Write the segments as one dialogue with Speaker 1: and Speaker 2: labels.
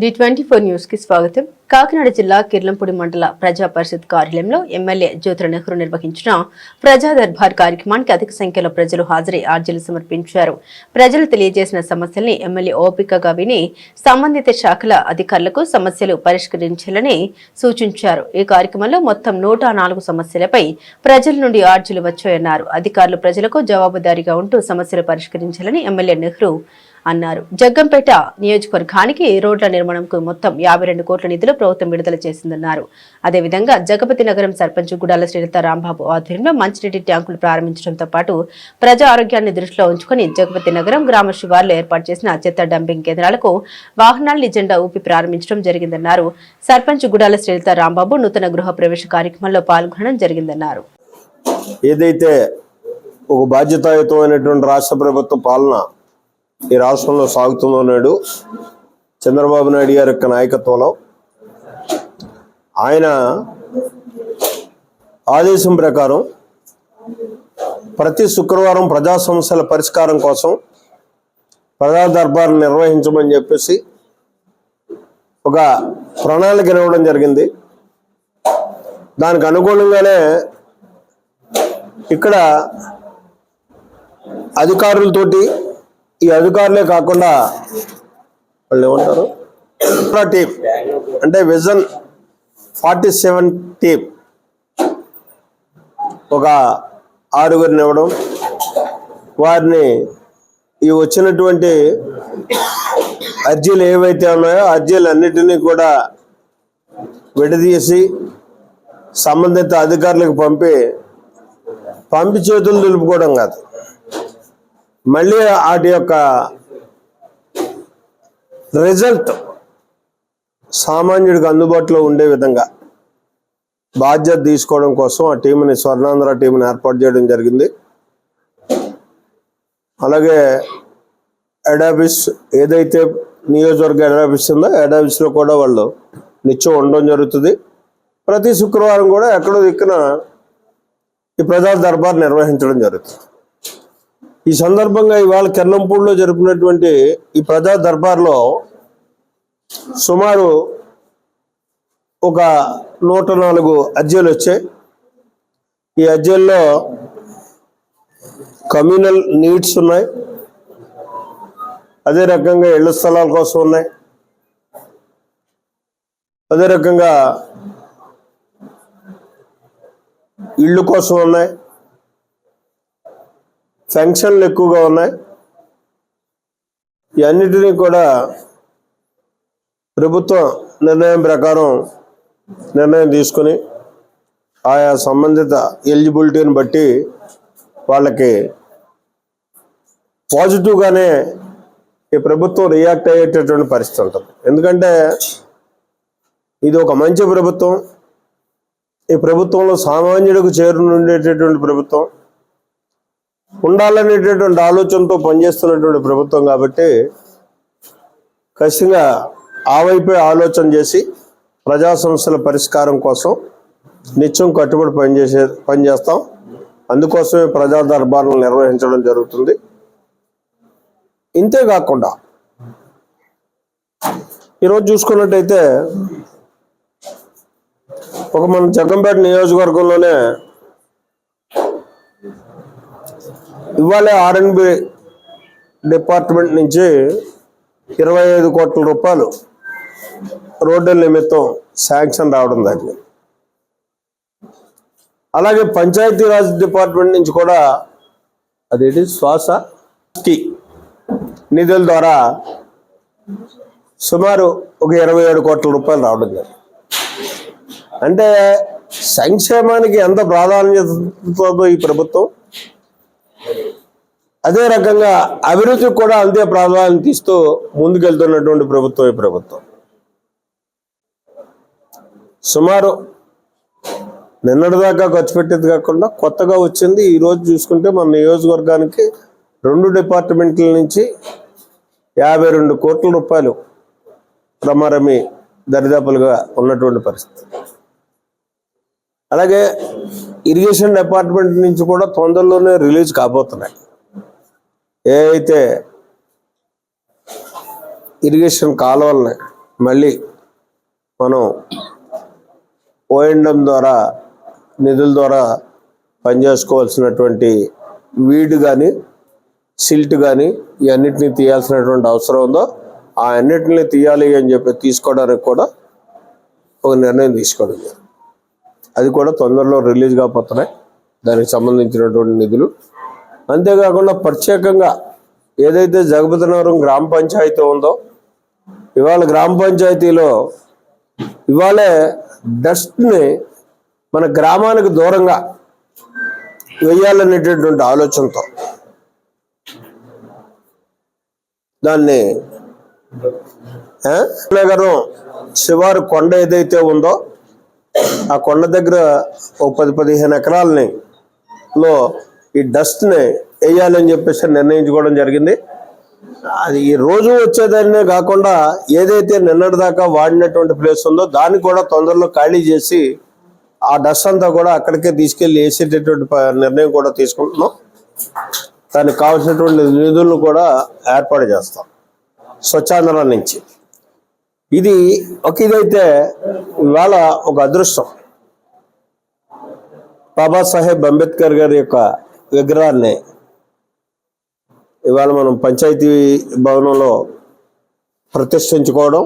Speaker 1: D24 news కి స్వాగతం. కాకినాడ జిల్లా కిర్లంపూడి మండల ప్రజా పరిషత్ కార్యాలయంలో ఎమ్మెల్యే జ్యోతుల నెహ్రూ నిర్వహించిన ప్రజా దర్బార్ కార్యక్రమానికి అధిక సంఖ్యలో ప్రజలు హాజరై అర్జీలు సమర్పించారు. ప్రజలు తెలియజేసిన సమస్యల్ని ఎమ్మెల్యే ఓపికగా విని సంబంధిత శాఖల అధికారులకు సమస్యలు పరిష్కరించాలని సూచించారు. ఈ కార్యక్రమంలో మొత్తం 104 సమస్యలపై ప్రజల నుండి అర్జీలు వచ్చాయన్నారు. అధికారులు ప్రజలకు జవాబుదారీగా ఉంటూ సమస్యలు పరిష్కరించాలని ఎమ్మెల్యే నెహ్రూ అన్నారు. జగ్గంపేట నియోజకవర్గానికి రోడ్ల నిర్మాణంకు మొత్తం 52 కోట్ల నిధులు ప్రభుత్వం విడుదల చేసిందన్నారు. అదేవిధంగా జగపతి నగరం సర్పంచ్ గుడాల శ్రీలత రాంబాబు ఆధ్వర్యంలో మంచినీటి ట్యాంకులు ప్రారంభించడంతో పాటు ప్రజా ఆరోగ్యాన్ని దృష్టిలో ఉంచుకుని జగపతి నగరం గ్రామ శివార్లో ఏర్పాటు చేసిన చెత్త డంపింగ్ కేంద్రాలకు వాహనాలను జెండా ఊపి ప్రారంభించడం జరిగిందన్నారు. సర్పంచ్ గుడాల శ్రీలత రాంబాబు నూతన గృహ ప్రవేశ కార్యక్రమంలో పాల్గొనడం జరిగిందన్నారు.
Speaker 2: ఏదైతే ఒక బాధ్యతాయుతమైనటువంటి రాష్ట్ర ప్రభుత్వ పాలన ఈ రాష్ట్రంలో సాగుతుందో నాడు చంద్రబాబు నాయుడు గారి యొక్క నాయకత్వంలో ఆయన ఆదేశం ప్రకారం ప్రతి శుక్రవారం ప్రజా సమస్యల పరిష్కారం కోసం ప్రజా దర్బార్ నిర్వహించమని చెప్పేసి ఒక ప్రణాళిక ఇవ్వడం జరిగింది. దానికి అనుగుణంగానే ఇక్కడ అధికారులతోటి ఈ అధికారులే కాకుండా వాళ్ళు ఏమంటారు టీం అంటే విజన్ 47 టీం ఒక 6గురిని ఇవ్వడం, వారిని ఈ వచ్చినటువంటి అర్జీలు ఏవైతే ఉన్నాయో అర్జీలు అన్నిటినీ కూడా విడదీసి సంబంధిత అధికారులకు పంపి చేతులు దులుపుకోవడం కాదు, మళ్ళీ వాటి యొక్క రిజల్ట్ సామాన్యుడికి అందుబాటులో ఉండే విధంగా బాధ్యత తీసుకోవడం కోసం ఆ టీంని స్వర్ణాంధ్ర టీంని ఏర్పాటు చేయడం జరిగింది. అలాగే హెడ్ ఆఫీస్ ఏదైతే నియోజకవర్గ హెడ్ ఆఫీస్ ఉందో హెడ్ ఆఫీస్లో కూడా వాళ్ళు నిత్యం ఉండడం జరుగుతుంది. ప్రతి శుక్రవారం కూడా ఎక్కడో దిక్కున ఈ ప్రజా దర్బార్ నిర్వహించడం జరుగుతుంది. ఈ సందర్భంగా ఇవాళ కిర్లంపూడిలో జరిపినటువంటి ఈ ప్రజా దర్బార్లో సుమారు ఒక 104 అర్జీలు వచ్చాయి. ఈ అర్జీల్లో కమ్యూనల్ నీడ్స్ ఉన్నాయి, అదే రకంగా ఇళ్ల స్థలాల కోసం ఉన్నాయి, అదే రకంగా ఇళ్ళు కోసం ఉన్నాయి, ఫంక్షన్లు ఎక్కువగా ఉన్నాయి. ఇవన్నిటినీ కూడా ప్రభుత్వం నిర్ణయం ప్రకారం నిర్ణయం తీసుకుని ఆయా సంబంధిత ఎలిజిబిలిటీని బట్టి వాళ్ళకి పాజిటివ్గానే ఈ ప్రభుత్వం రియాక్ట్ అయ్యేటటువంటి పరిస్థితి ఉంటుంది. ఎందుకంటే ఇది ఒక మంచి ప్రభుత్వం, ఈ ప్రభుత్వంలో సామాన్యుడికి చేరునుండేటటువంటి ప్రభుత్వం, ఉండాలనేటటువంటి ఆలోచనతో పనిచేస్తున్నటువంటి ప్రభుత్వం కాబట్టి ఖచ్చితంగా ఆ వైపే ఆలోచన చేసి ప్రజా సమస్యల పరిష్కారం కోసం నిత్యం కట్టుబడి పనిచేస్తాం. అందుకోసమే ప్రజా దర్బార్లు నిర్వహించడం జరుగుతుంది. ఇంతేకాకుండా ఈరోజు చూసుకున్నట్టయితే ఒక మన జగ్గంపేట నియోజకవర్గంలోనే ఇవాళ R&B డిపార్ట్మెంట్ నుంచి 25 కోట్ల రూపాయలు రోడ్ల నిమిత్తం శాంక్షన్ రావడం జరిగింది. అలాగే పంచాయతీరాజ్ డిపార్ట్మెంట్ నుంచి కూడా అదేంటి శ్వాసకి నిధుల ద్వారా సుమారు ఒక 27 కోట్ల రూపాయలు రావడం జరిగింది. అంటే సంక్షేమానికి ఎంత ప్రాధాన్యతతో ఈ ప్రభుత్వం, అదే రకంగా అభివృద్ధికి కూడా అంతే ప్రాధాన్యత ఇస్తూ ముందుకెళ్తున్నటువంటి ప్రభుత్వం ఈ ప్రభుత్వం. సుమారు నిన్నటిదాకా ఖర్చు పెట్టేది కాకుండా కొత్తగా వచ్చింది. ఈరోజు చూసుకుంటే మన నియోజకవర్గానికి 2 డిపార్ట్మెంట్ల నుంచి 52 కోట్ల రూపాయలు రమారమి దరిదాపులుగా ఉన్నటువంటి పరిస్థితి. అలాగే ఇరిగేషన్ డిపార్ట్మెంట్ నుంచి కూడా తొందరలోనే రిలీజ్ కాబోతున్నాయి. ఏవైతే ఇరిగేషన్ కాలువల్ని మళ్ళీ మనం ఓఎండం ద్వారా నిధుల ద్వారా పనిచేసుకోవాల్సినటువంటి వీడ్ కానీ సిల్ట్ కానీ ఇవన్నిటిని తీయాల్సినటువంటి అవసరం ఉందో ఆ అన్నిటిని తీయాలి అని చెప్పి తీసుకోవడానికి కూడా ఒక నిర్ణయం తీసుకోవడం జరిగింది. అది కూడా తొందరలో రిలీజ్ కాబోతున్నాయి దానికి సంబంధించినటువంటి నిధులు. అంతేకాకుండా ప్రత్యేకంగా ఏదైతే జగపతినగరం గ్రామ పంచాయతీ ఉందో ఇవాళ గ్రామ పంచాయతీలో ఇవాళే డస్ట్ని మన గ్రామానికి దూరంగా వేయాలనేటటువంటి ఆలోచనతో దాన్ని నగరం శివారు కొండ ఏదైతే ఉందో ఆ కొండ దగ్గర ఓ 10-15 ఎకరాలని లో ఈ డస్ట్ని వేయాలని చెప్పేసి నిర్ణయించుకోవడం జరిగింది. అది ఈ రోజు వచ్చేదాన్నే కాకుండా ఏదైతే నిన్నటి దాకా వాడినటువంటి ప్లేస్ ఉందో దాన్ని కూడా తొందరలో ఖాళీ చేసి ఆ డస్ట్ అంతా కూడా అక్కడికే తీసుకెళ్లి వేసేటటువంటి నిర్ణయం కూడా తీసుకుంటున్నాం. దానికి కావాల్సినటువంటి నిధులను కూడా ఏర్పాటు చేస్తాం స్వచ్ఛాంధ్ర నుంచి. ఇది ఇదైతే ఇవాళ ఒక అదృష్టం. బాబాసాహెబ్ అంబేద్కర్ గారి యొక్క విగ్రహాన్ని ఇవాళ మనం పంచాయతీ భవనంలో ప్రతిష్ఠించుకోవడం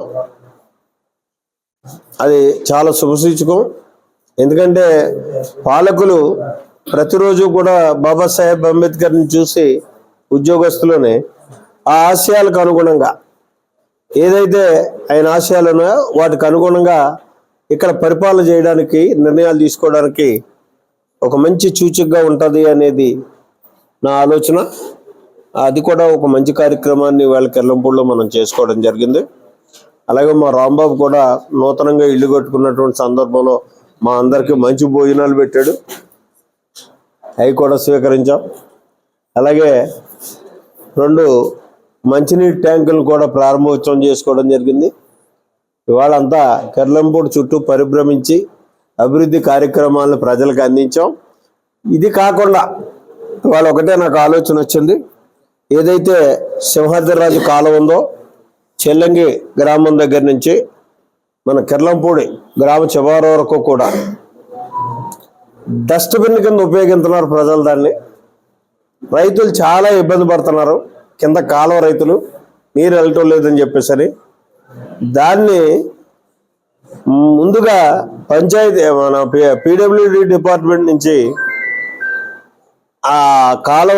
Speaker 2: అది చాలా శుభసూచకం. ఎందుకంటే పాలకులు ప్రతిరోజు కూడా బాబాసాహెబ్ అంబేద్కర్ని చూసి ఉద్యోగస్తులని ఆ ఆశయాలకు అనుగుణంగా ఏదైతే ఆయన ఆశయాలు ఉన్నాయో వాటికి అనుగుణంగా ఇక్కడ పరిపాలన చేయడానికి నిర్ణయాలు తీసుకోవడానికి ఒక మంచి సూచికగా ఉంటుంది అనేది నా ఆలోచన. అది కూడా ఒక మంచి కార్యక్రమాన్ని వాళ్ళ కిర్లంపూడిలో మనం చేసుకోవడం జరిగింది. అలాగే మా రాంబాబు కూడా నూతనంగా ఇల్లు కట్టుకున్నటువంటి సందర్భంలో మా అందరికీ మంచి భోజనాలు పెట్టాడు, అవి కూడా స్వీకరించాం. అలాగే 2 మంచినీటి ట్యాంకులను కూడా ప్రారంభోత్సవం చేసుకోవడం జరిగింది. ఇవాళ అంతా కిర్లంపూడి చుట్టూ పరిభ్రమించి అభివృద్ధి కార్యక్రమాలను ప్రజలకు అందించాం. ఇది కాకుండా ఇవాళ ఒకటే నాకు ఆలోచన వచ్చింది. ఏదైతే సింహాద్రిరాజు కాలం ఉందో చెల్లంగి గ్రామం దగ్గర నుంచి మన కిర్లంపూడి గ్రామ చివరి వరకు కూడా డస్ట్బిన్ కింద ఉపయోగిస్తున్నారు ప్రజలు. దాన్ని రైతులు చాలా ఇబ్బంది పడుతున్నారు. కింద కాలువ రైతులు నీరు వెళ్ళటం లేదని చెప్పేసరి దాన్ని ముందుగా పంచాయతీ మన PWD డిపార్ట్మెంట్ నుంచి ఆ కాలువ